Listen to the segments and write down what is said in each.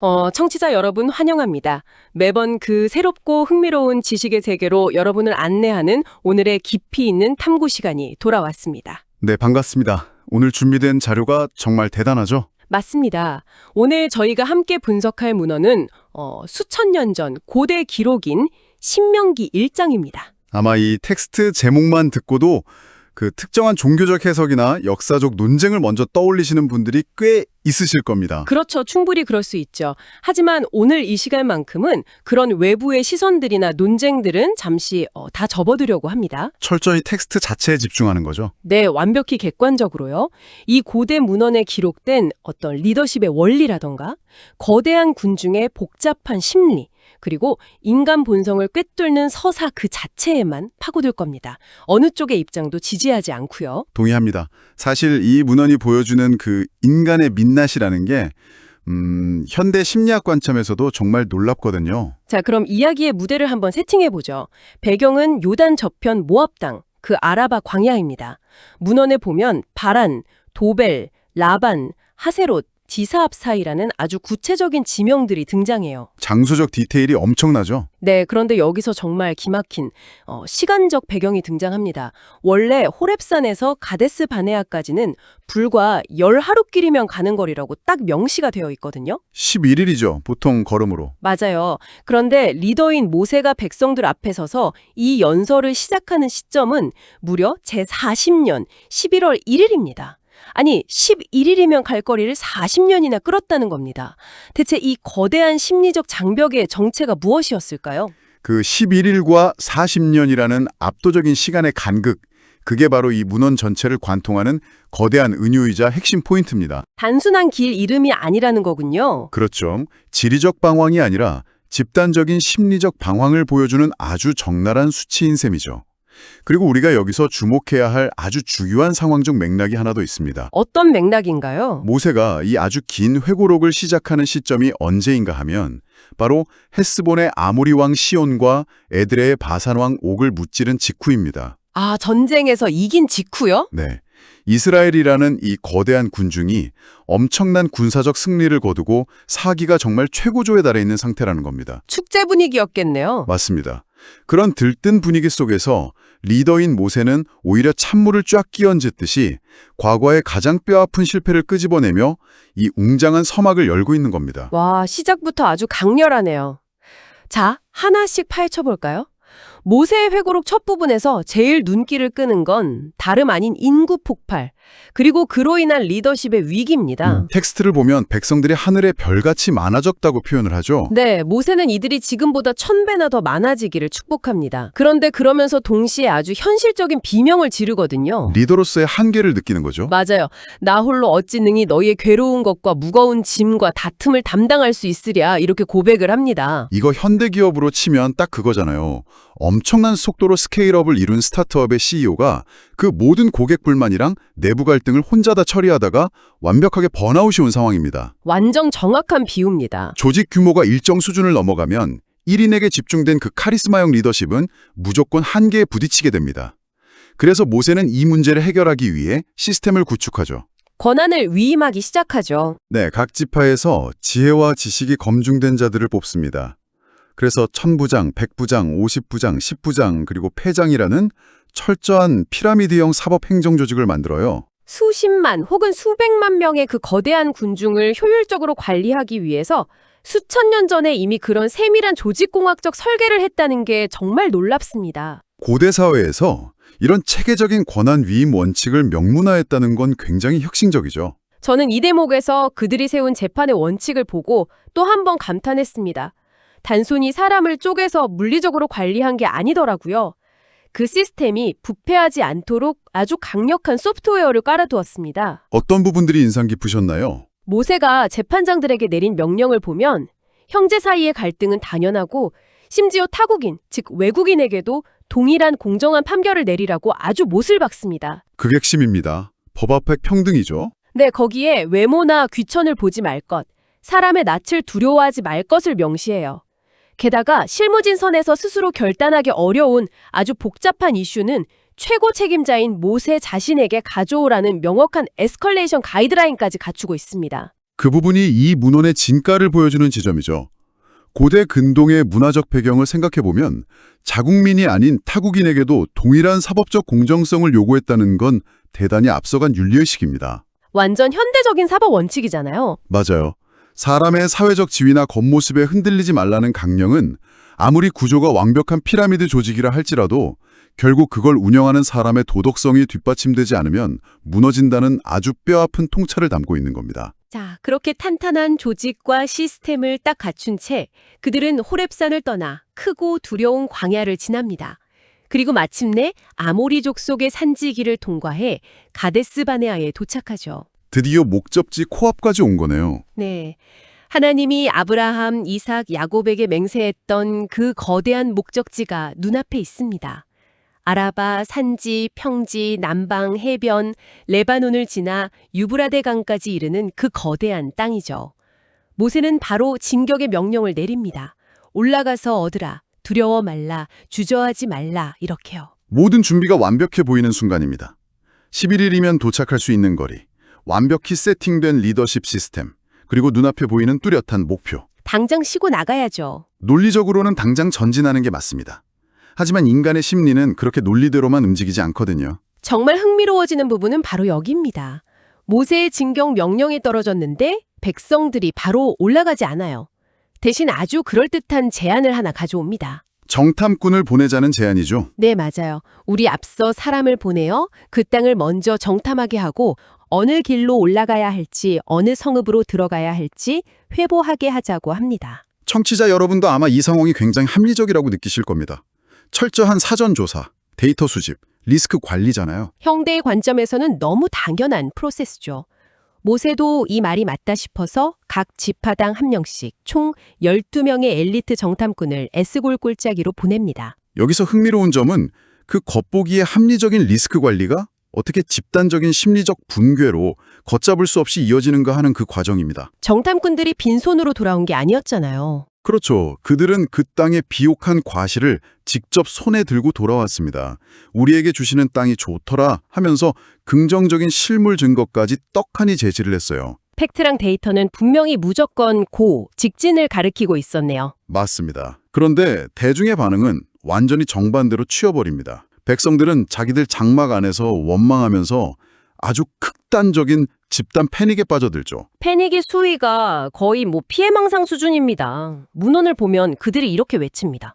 청취자 여러분 환영합니다. 매번 그 새롭고 흥미로운 지식의 세계로 여러분을 안내하는 오늘의 깊이 있는 탐구 시간이 돌아왔습니다. 네, 반갑습니다. 오늘 준비된 자료가 정말 대단하죠? 맞습니다. 오늘 저희가 함께 분석할 문헌은 수천 년 전 고대 기록인 신명기 1장입니다. 아마 이 텍스트 제목만 듣고도 그 특정한 종교적 해석이나 역사적 논쟁을 먼저 떠올리시는 분들이 꽤 있으실 겁니다. 그렇죠. 충분히 그럴 수 있죠. 하지만 오늘 이 시간만큼은 그런 외부의 시선들이나 논쟁들은 잠시 다 접어두려고 합니다. 철저히 텍스트 자체에 집중하는 거죠. 네, 완벽히 객관적으로요. 이 고대 문헌에 기록된 어떤 리더십의 원리라던가 거대한 군중의 복잡한 심리, 그리고 인간 본성을 꿰뚫는 서사 그 자체에만 파고들 겁니다. 어느 쪽의 입장도 지지하지 않고요. 동의합니다. 사실 이 문헌이 보여주는 그 인간의 민낯이라는 게 현대 심리학 관점에서도 정말 놀랍거든요. 자, 그럼 이야기의 무대를 한번 세팅해보죠. 배경은 요단 저편 모압 땅, 그 아라바 광야입니다. 문헌에 보면 바란, 도벨, 라반, 하세롯, 디사압사이라는 아주 구체적인 지명들이 등장해요. 장소적 디테일이 엄청나죠? 네, 그런데 여기서 정말 기막힌 시간적 배경이 등장합니다. 원래 호렙산에서 가데스 바네아까지는 불과 10하루길이면 가는 거리라고 딱 명시가 되어 있거든요. 11일이죠, 보통 걸음으로. 맞아요. 그런데 리더인 모세가 백성들 앞에 서서 이 연설을 시작하는 시점은 무려 제40년 11월 1일입니다. 아니, 11일이면 갈 거리를 40년이나 끌었다는 겁니다. 대체 이 거대한 심리적 장벽의 정체가 무엇이었을까요? 그 11일과 40년이라는 압도적인 시간의 간극, 그게 바로 이 문헌 전체를 관통하는 거대한 은유이자 핵심 포인트입니다. 단순한 길 이름이 아니라는 거군요. 그렇죠. 지리적 방황이 아니라 집단적인 심리적 방황을 보여주는 아주 적나라한 수치인 셈이죠. 그리고 우리가 여기서 주목해야 할 아주 중요한 상황적 맥락이 하나 더 있습니다. 어떤 맥락인가요? 모세가 이 아주 긴 회고록을 시작하는 시점이 언제인가 하면 바로 헤스본의 아모리 왕 시온과 에드레의 바산 왕 옥을 무찌른 직후입니다. 아, 전쟁에서 이긴 직후요? 네. 이스라엘이라는 이 거대한 군중이 엄청난 군사적 승리를 거두고 사기가 정말 최고조에 달해 있는 상태라는 겁니다. 축제 분위기였겠네요. 맞습니다. 그런 들뜬 분위기 속에서 리더인 모세는 오히려 찬물을 쫙 끼얹듯이 과거의 가장 뼈아픈 실패를 끄집어내며 이 웅장한 서막을 열고 있는 겁니다. 와, 시작부터 아주 강렬하네요. 자, 하나씩 파헤쳐볼까요? 모세의 회고록 첫 부분에서 제일 눈길을 끄는 건 다름 아닌 인구 폭발, 그리고 그로 인한 리더십의 위기입니다. 텍스트를 보면 백성들이 하늘에 별같이 많아졌다고 표현을 하죠. 네, 모세는 이들이 지금보다 1000배나 더 많아지기를 축복합니다. 그런데 그러면서 동시에 아주 현실적인 비명을 지르거든요. 리더로서의 한계를 느끼는 거죠. 맞아요. 나 홀로 어찌 능히 너희의 괴로운 것과 무거운 짐과 다툼을 담당할 수 있으랴, 이렇게 고백을 합니다. 이거 현대기업으로 치면 딱 그거잖아요. 엄청난 속도로 스케일업을 이룬 스타트업의 CEO가 그 모든 고객 불만이랑 내부 갈등을 혼자 다 처리하다가 완벽하게 번아웃이 온 상황입니다. 완전 정확한 비유입니다. 조직 규모가 일정 수준을 넘어가면 1인에게 집중된 그 카리스마형 리더십은 무조건 한계에 부딪히게 됩니다. 그래서 모세는 이 문제를 해결하기 위해 시스템을 구축하죠. 권한을 위임하기 시작하죠. 네, 각 지파에서 지혜와 지식이 검증된 자들을 뽑습니다. 그래서 1000부장, 100부장, 50부장, 10부장, 그리고 패장이라는 철저한 피라미드형 사법 행정 조직을 만들어요. 수십만 혹은 수백만 명의 그 거대한 군중을 효율적으로 관리하기 위해서 수천 년 전에 이미 그런 세밀한 조직공학적 설계를 했다는 게 정말 놀랍습니다. 고대 사회에서 이런 체계적인 권한 위임 원칙을 명문화했다는 건 굉장히 혁신적이죠. 저는 이 대목에서 그들이 세운 재판의 원칙을 보고 또 한 번 감탄했습니다. 단순히 사람을 쪼개서 물리적으로 관리한 게 아니더라고요. 그 시스템이 부패하지 않도록 아주 강력한 소프트웨어를 깔아두었습니다. 어떤 부분들이 인상 깊으셨나요? 모세가 재판장들에게 내린 명령을 보면 형제 사이의 갈등은 당연하고 심지어 타국인, 즉 외국인에게도 동일한 공정한 판결을 내리라고 아주 못을 박습니다. 그게 핵심입니다. 법 앞에 평등이죠. 네, 거기에 외모나 귀천을 보지 말 것, 사람의 낯을 두려워하지 말 것을 명시해요. 게다가 실무진 선에서 스스로 결단하기 어려운 아주 복잡한 이슈는 최고 책임자인 모세 자신에게 가져오라는 명확한 에스컬레이션 가이드라인까지 갖추고 있습니다. 그 부분이 이 문헌의 진가를 보여주는 지점이죠. 고대 근동의 문화적 배경을 생각해보면 자국민이 아닌 타국인에게도 동일한 사법적 공정성을 요구했다는 건 대단히 앞서간 윤리의식입니다. 완전 현대적인 사법 원칙이잖아요. 맞아요. 사람의 사회적 지위나 겉모습에 흔들리지 말라는 강령은 아무리 구조가 완벽한 피라미드 조직이라 할지라도 결국 그걸 운영하는 사람의 도덕성이 뒷받침되지 않으면 무너진다는 아주 뼈아픈 통찰을 담고 있는 겁니다. 자, 그렇게 탄탄한 조직과 시스템을 딱 갖춘 채 그들은 호렙산을 떠나 크고 두려운 광야를 지납니다. 그리고 마침내 아모리족 속의 산지기를 통과해 가데스 바네아에 도착하죠. 드디어 목적지 코앞까지 온 거네요. 네. 하나님이 아브라함, 이삭, 야곱에게 맹세했던 그 거대한 목적지가 눈앞에 있습니다. 아라바, 산지, 평지, 남방, 해변, 레바논을 지나 유브라데 강까지 이르는 그 거대한 땅이죠. 모세는 바로 진격의 명령을 내립니다. 올라가서 얻으라, 두려워 말라, 주저하지 말라, 이렇게요. 모든 준비가 완벽해 보이는 순간입니다. 11일이면 도착할 수 있는 거리, 완벽히 세팅된 리더십 시스템, 그리고 눈앞에 보이는 뚜렷한 목표. 당장 쉬고 나가야죠. 논리적으로는 당장 전진하는 게 맞습니다. 하지만 인간의 심리는 그렇게 논리대로만 움직이지 않거든요. 정말 흥미로워지는 부분은 바로 여기입니다. 모세의 진격 명령이 떨어졌는데 백성들이 바로 올라가지 않아요. 대신 아주 그럴듯한 제안을 하나 가져옵니다. 정탐꾼을 보내자는 제안이죠. 네, 맞아요. 우리 앞서 사람을 보내어 그 땅을 먼저 정탐하게 하고 어느 길로 올라가야 할지, 어느 성읍으로 들어가야 할지 회보하게 하자고 합니다. 청취자 여러분도 아마 이 상황이 굉장히 합리적이라고 느끼실 겁니다. 철저한 사전 조사, 데이터 수집, 리스크 관리잖아요. 형대의 관점에서는 너무 당연한 프로세스죠. 모세도 이 말이 맞다 싶어서 각 지파당 한 명씩 총 12명의 엘리트 정탐꾼을 에스골 꼴짜기로 보냅니다. 여기서 흥미로운 점은 그 겉보기의 합리적인 리스크 관리가 어떻게 집단적인 심리적 붕괴로 걷잡을 수 없이 이어지는가 하는 그 과정입니다. 정탐꾼들이 빈손으로 돌아온 게 아니었잖아요. 그렇죠. 그들은 그 땅의 비옥한 과실을 직접 손에 들고 돌아왔습니다. 우리에게 주시는 땅이 좋더라 하면서 긍정적인 실물 증거까지 떡하니 제시를 했어요. 팩트랑 데이터는 분명히 무조건 직진을 가리키고 있었네요. 맞습니다. 그런데 대중의 반응은 완전히 정반대로 치여버립니다. 백성들은 자기들 장막 안에서 원망하면서 아주 극단적인 집단 패닉에 빠져들죠. 패닉의 수위가 거의 피해망상 수준입니다. 문헌을 보면 그들이 이렇게 외칩니다.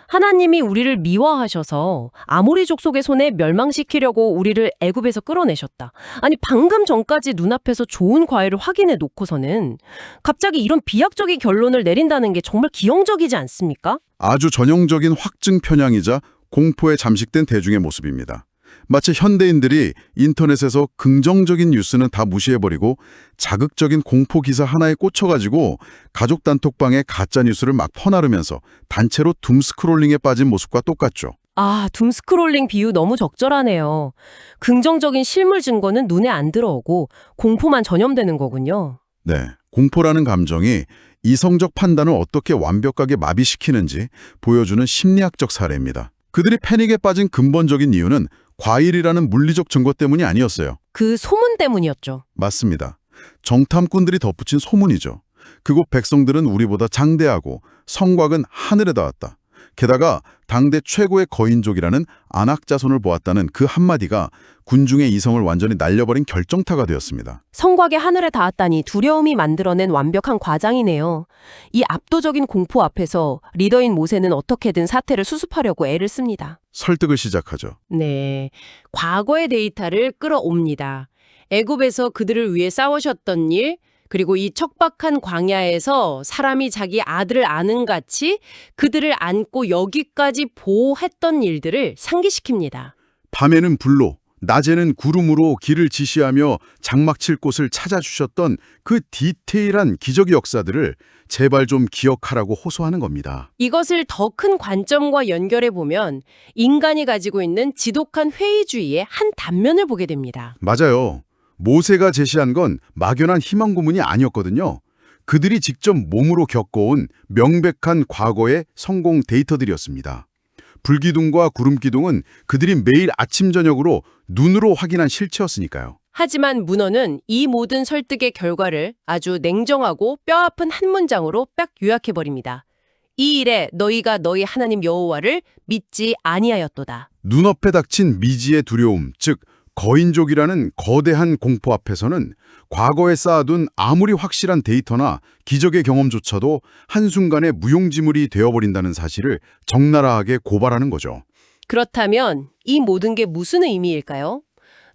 하나님이 우리를 미워하셔서 아모리족 속의 손에 멸망시키려고 우리를 애굽에서 끌어내셨다. 아니 방금 전까지 눈앞에서 좋은 과일을 확인해 놓고서는 갑자기 이런 비약적인 결론을 내린다는 게 정말 기형적이지 않습니까? 아주 전형적인 확증 편향이자 공포에 잠식된 대중의 모습입니다. 마치 현대인들이 인터넷에서 긍정적인 뉴스는 다 무시해버리고 자극적인 공포 기사 하나에 꽂혀가지고 가족 단톡방에 가짜 뉴스를 막 퍼나르면서 단체로 둠스크롤링에 빠진 모습과 똑같죠. 아, 둠스크롤링 비유 너무 적절하네요. 긍정적인 실물 증거는 눈에 안 들어오고 공포만 전염되는 거군요. 네, 공포라는 감정이 이성적 판단을 어떻게 완벽하게 마비시키는지 보여주는 심리학적 사례입니다. 그들이 패닉에 빠진 근본적인 이유는 과일이라는 물리적 증거 때문이 아니었어요. 그 소문 때문이었죠. 맞습니다. 정탐꾼들이 덧붙인 소문이죠. 그곳 백성들은 우리보다 장대하고 성곽은 하늘에 닿았다. 게다가 당대 최고의 거인족이라는 안악 자손을 보았다는 그 한마디가 군중의 이성을 완전히 날려버린 결정타가 되었습니다. 성곽의 하늘에 닿았다니 두려움이 만들어낸 완벽한 과장이네요. 이 압도적인 공포 앞에서 리더인 모세는 어떻게든 사태를 수습하려고 애를 씁니다. 설득을 시작하죠. 네, 과거의 데이터를 끌어옵니다. 애굽에서 그들을 위해 싸우셨던 일, 그리고 이 척박한 광야에서 사람이 자기 아들을 아는 같이 그들을 안고 여기까지 보호했던 일들을 상기시킵니다. 밤에는 불로, 낮에는 구름으로 길을 지시하며 장막 칠 곳을 찾아주셨던 그 디테일한 기적의 역사들을 제발 좀 기억하라고 호소하는 겁니다. 이것을 더 큰 관점과 연결해 보면 인간이 가지고 있는 지독한 회의주의의 한 단면을 보게 됩니다. 맞아요. 모세가 제시한 건 막연한 희망 고문이 아니었거든요. 그들이 직접 몸으로 겪어온 명백한 과거의 성공 데이터들이었습니다. 불기둥과 구름기둥은 그들이 매일 아침 저녁으로 눈으로 확인한 실체였으니까요. 하지만 문어는 이 모든 설득의 결과를 아주 냉정하고 뼈아픈 한 문장으로 딱 요약해버립니다. 이 일에 너희가 너희 하나님 여호와를 믿지 아니하였도다. 눈앞에 닥친 미지의 두려움, 즉 거인족이라는 거대한 공포 앞에서는 과거에 쌓아둔 아무리 확실한 데이터나 기적의 경험조차도 한순간에 무용지물이 되어버린다는 사실을 적나라하게 고발하는 거죠. 그렇다면 이 모든 게 무슨 의미일까요?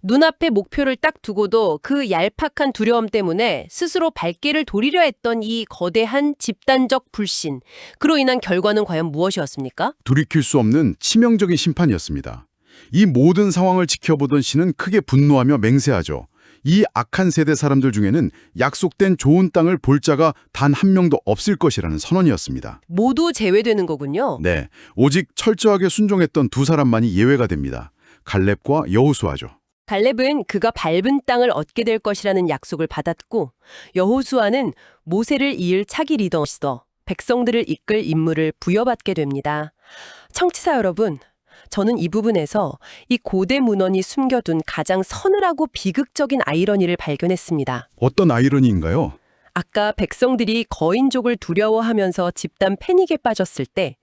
눈앞에 목표를 딱 두고도 그 얄팍한 두려움 때문에 스스로 발길을 돌리려 했던 이 거대한 집단적 불신, 그로 인한 결과는 과연 무엇이었습니까? 돌이킬 수 없는 치명적인 심판이었습니다. 이 모든 상황을 지켜보던 신은 크게 분노하며 맹세하죠. 이 악한 세대 사람들 중에는 약속된 좋은 땅을 볼 자가 단 한 명도 없을 것이라는 선언이었습니다. 모두 제외되는 거군요. 네, 오직 철저하게 순종했던 두 사람만이 예외가 됩니다. 갈렙과 여호수아죠. 갈렙은 그가 밟은 땅을 얻게 될 것이라는 약속을 받았고, 여호수아는 모세를 이을 차기 리더로서 백성들을 이끌 임무를 부여받게 됩니다. 청취자 여러분, 저는 이 부분에서 이 고대 문헌이 숨겨둔 가장 서늘하고 비극적인 아이러니를 발견했습니다. 어떤 아이러니인가요? 아까 백성들이 거인족을 두려워하면서 집단 패닉에 빠졌을 때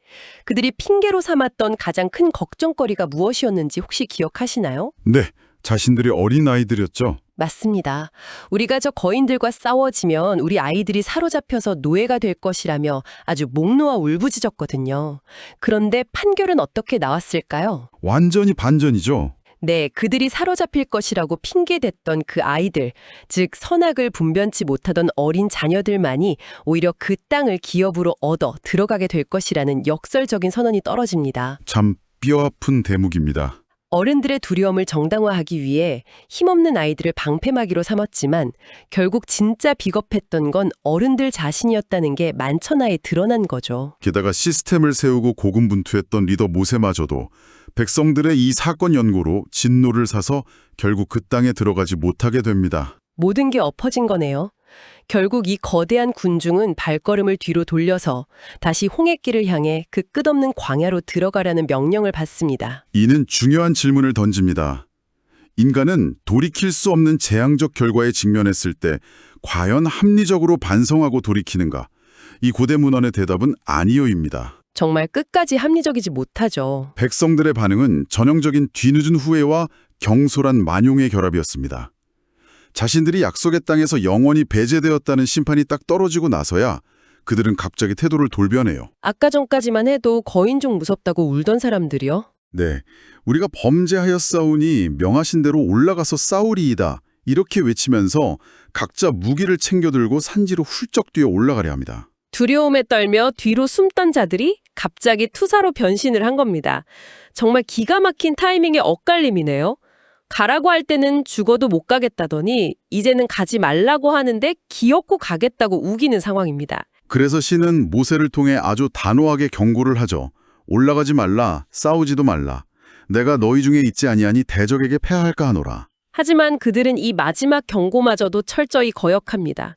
그들이 핑계로 삼았던 가장 큰 걱정거리가 무엇이었는지 혹시 기억하시나요? 네, 자신들이 어린 아이들이었죠. 맞습니다. 우리가 저 거인들과 싸워지면 우리 아이들이 사로잡혀서 노예가 될 것이라며 아주 목 놓아 울부짖었거든요. 그런데 판결은 어떻게 나왔을까요? 완전히 반전이죠. 네, 그들이 사로잡힐 것이라고 핑계댔던 그 아이들, 즉 선악을 분변치 못하던 어린 자녀들만이 오히려 그 땅을 기업으로 얻어 들어가게 될 것이라는 역설적인 선언이 떨어집니다. 참 뼈아픈 대목입니다. 어른들의 두려움을 정당화하기 위해 힘없는 아이들을 방패막이로 삼았지만 결국 진짜 비겁했던 건 어른들 자신이었다는 게 만천하에 드러난 거죠. 게다가 시스템을 세우고 고군분투했던 리더 모세마저도 백성들의 이 사건 연고로 진노를 사서 결국 그 땅에 들어가지 못하게 됩니다. 모든 게 엎어진 거네요. 결국 이 거대한 군중은 발걸음을 뒤로 돌려서 다시 홍해길을 향해 그 끝없는 광야로 들어가라는 명령을 받습니다. 이는 중요한 질문을 던집니다. 인간은 돌이킬 수 없는 재앙적 결과에 직면했을 때 과연 합리적으로 반성하고 돌이키는가? 이 고대 문헌의 대답은 아니요입니다. 정말 끝까지 합리적이지 못하죠. 백성들의 반응은 전형적인 뒤늦은 후회와 경솔한 만용의 결합이었습니다. 자신들이 약속의 땅에서 영원히 배제되었다는 심판이 딱 떨어지고 나서야 그들은 갑자기 태도를 돌변해요. 아까 전까지만 해도 거인족 무섭다고 울던 사람들이요? 네, 우리가 범죄하였사오니 명하신 대로 올라가서 싸우리이다. 이렇게 외치면서 각자 무기를 챙겨들고 산지로 훌쩍 뛰어 올라가려 합니다. 두려움에 떨며 뒤로 숨던 자들이 갑자기 투사로 변신을 한 겁니다. 정말 기가 막힌 타이밍의 엇갈림이네요. 가라고 할 때는 죽어도 못 가겠다더니 이제는 가지 말라고 하는데 기어코 가겠다고 우기는 상황입니다. 그래서 신은 모세를 통해 아주 단호하게 경고를 하죠. 올라가지 말라, 싸우지도 말라. 내가 너희 중에 있지 아니하니 대적에게 패하할까 하노라. 하지만 그들은 이 마지막 경고마저도 철저히 거역합니다.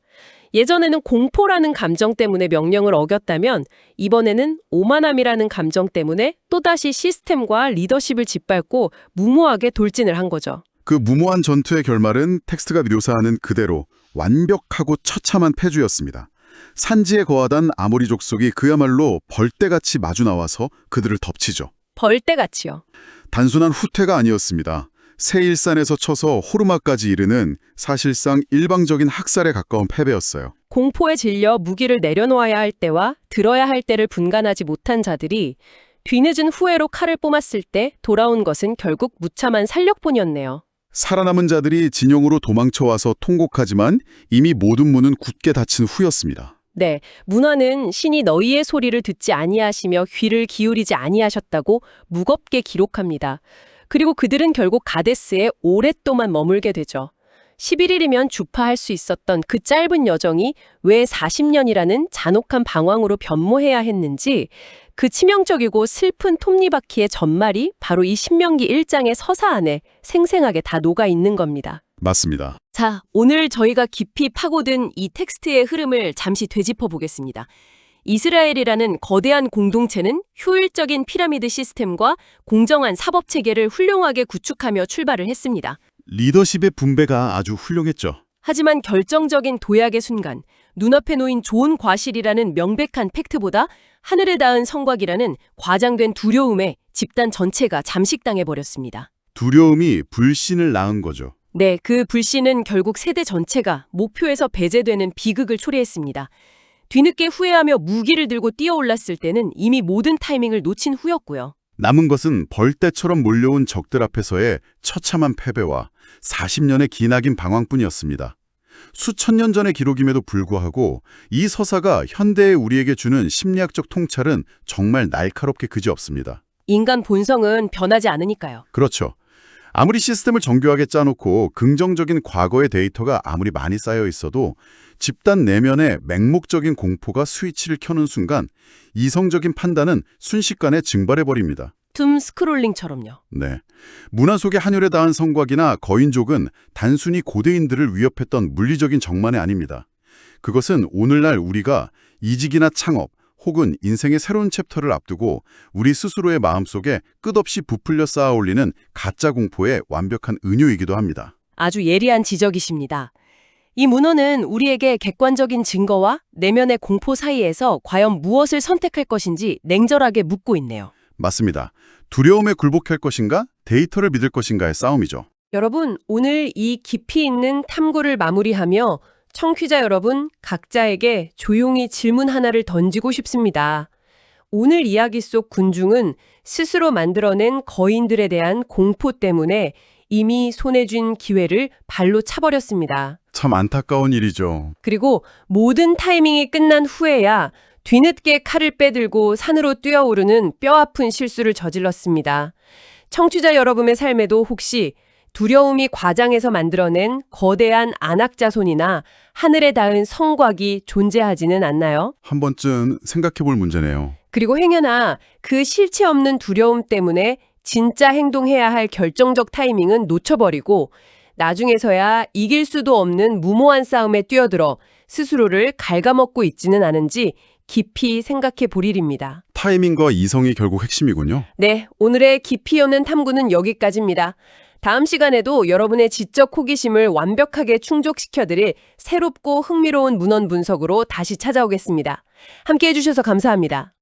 예전에는 공포라는 감정 때문에 명령을 어겼다면 이번에는 오만함이라는 감정 때문에 또다시 시스템과 리더십을 짓밟고 무모하게 돌진을 한 거죠. 그 무모한 전투의 결말은 텍스트가 묘사하는 그대로 완벽하고 처참한 패주였습니다. 산지에 거하던 아모리 족속이 그야말로 벌떼같이 마주 나와서 그들을 덮치죠. 벌떼같이요. 단순한 후퇴가 아니었습니다. 세일산에서 쳐서 호르마까지 이르는 사실상 일방적인 학살에 가까운 패배였어요. 공포에 질려 무기를 내려놓아야 할 때와 들어야 할 때를 분간하지 못한 자들이 뒤늦은 후회로 칼을 뽐았을 때 돌아온 것은 결국 무참한 살력뿐이었네요. 살아남은 자들이 진영으로 도망쳐와서 통곡하지만 이미 모든 문은 굳게 닫힌 후였습니다. 네, 문화는 신이 너희의 소리를 듣지 아니하시며 귀를 기울이지 아니하셨다고 무겁게 기록합니다. 그리고 그들은 결국 가데스에 오랫동안 머물게 되죠. 11일이면 주파할 수 있었던 그 짧은 여정이 왜 40년이라는 잔혹한 방황으로 변모해야 했는지 그 치명적이고 슬픈 톱니바퀴의 전말이 바로 이 신명기 1장의 서사 안에 생생하게 다 녹아 있는 겁니다. 맞습니다. 자, 오늘 저희가 깊이 파고든 이 텍스트의 흐름을 잠시 되짚어 보겠습니다. 이스라엘이라는 거대한 공동체는 효율적인 피라미드 시스템과 공정한 사법체계를 훌륭하게 구축하며 출발을 했습니다. 리더십의 분배가 아주 훌륭했죠. 하지만 결정적인 도약의 순간, 눈앞에 놓인 좋은 과실이라는 명백한 팩트보다 하늘에 닿은 성곽이라는 과장된 두려움에 집단 전체가 잠식당해버렸습니다. 두려움이 불신을 낳은 거죠. 네, 그 불신은 결국 세대 전체가 목표에서 배제되는 비극을 초래했습니다. 뒤늦게 후회하며 무기를 들고 뛰어올랐을 때는 이미 모든 타이밍을 놓친 후였고요. 남은 것은 벌떼처럼 몰려온 적들 앞에서의 처참한 패배와 40년의 기나긴 방황뿐이었습니다. 수천 년 전의 기록임에도 불구하고 이 서사가 현대의 우리에게 주는 심리학적 통찰은 정말 날카롭게 그지없습니다. 인간 본성은 변하지 않으니까요. 그렇죠. 아무리 시스템을 정교하게 짜놓고 긍정적인 과거의 데이터가 아무리 많이 쌓여 있어도 집단 내면의 맹목적인 공포가 스위치를 켜는 순간 이성적인 판단은 순식간에 증발해버립니다. 툼 스크롤링처럼요. 네. 문화 속의 한혈에 닿은 성곽이나 거인족은 단순히 고대인들을 위협했던 물리적인 적만이 아닙니다. 그것은 오늘날 우리가 이직이나 창업 혹은 인생의 새로운 챕터를 앞두고 우리 스스로의 마음속에 끝없이 부풀려 쌓아올리는 가짜 공포의 완벽한 은유이기도 합니다. 아주 예리한 지적이십니다. 이 문헌은 우리에게 객관적인 증거와 내면의 공포 사이에서 과연 무엇을 선택할 것인지 냉철하게 묻고 있네요. 맞습니다. 두려움에 굴복할 것인가, 데이터를 믿을 것인가의 싸움이죠. 여러분, 오늘 이 깊이 있는 탐구를 마무리하며 청취자 여러분 각자에게 조용히 질문 하나를 던지고 싶습니다. 오늘 이야기 속 군중은 스스로 만들어낸 거인들에 대한 공포 때문에 이미 손에 쥔 기회를 발로 차버렸습니다. 참 안타까운 일이죠. 그리고 모든 타이밍이 끝난 후에야 뒤늦게 칼을 빼들고 산으로 뛰어오르는 뼈아픈 실수를 저질렀습니다. 청취자 여러분의 삶에도 혹시 두려움이 과장해서 만들어낸 거대한 안악자손이나 하늘에 닿은 성곽이 존재하지는 않나요? 한 번쯤 생각해 볼 문제네요. 그리고 행여나 그 실체 없는 두려움 때문에 진짜 행동해야 할 결정적 타이밍은 놓쳐버리고 나중에서야 이길 수도 없는 무모한 싸움에 뛰어들어 스스로를 갉아먹고 있지는 않은지 깊이 생각해 볼 일입니다. 타이밍과 이성이 결국 핵심이군요. 네, 오늘의 깊이 여는 탐구는 여기까지입니다. 다음 시간에도 여러분의 지적 호기심을 완벽하게 충족시켜드릴 새롭고 흥미로운 문헌 분석으로 다시 찾아오겠습니다. 함께 해주셔서 감사합니다.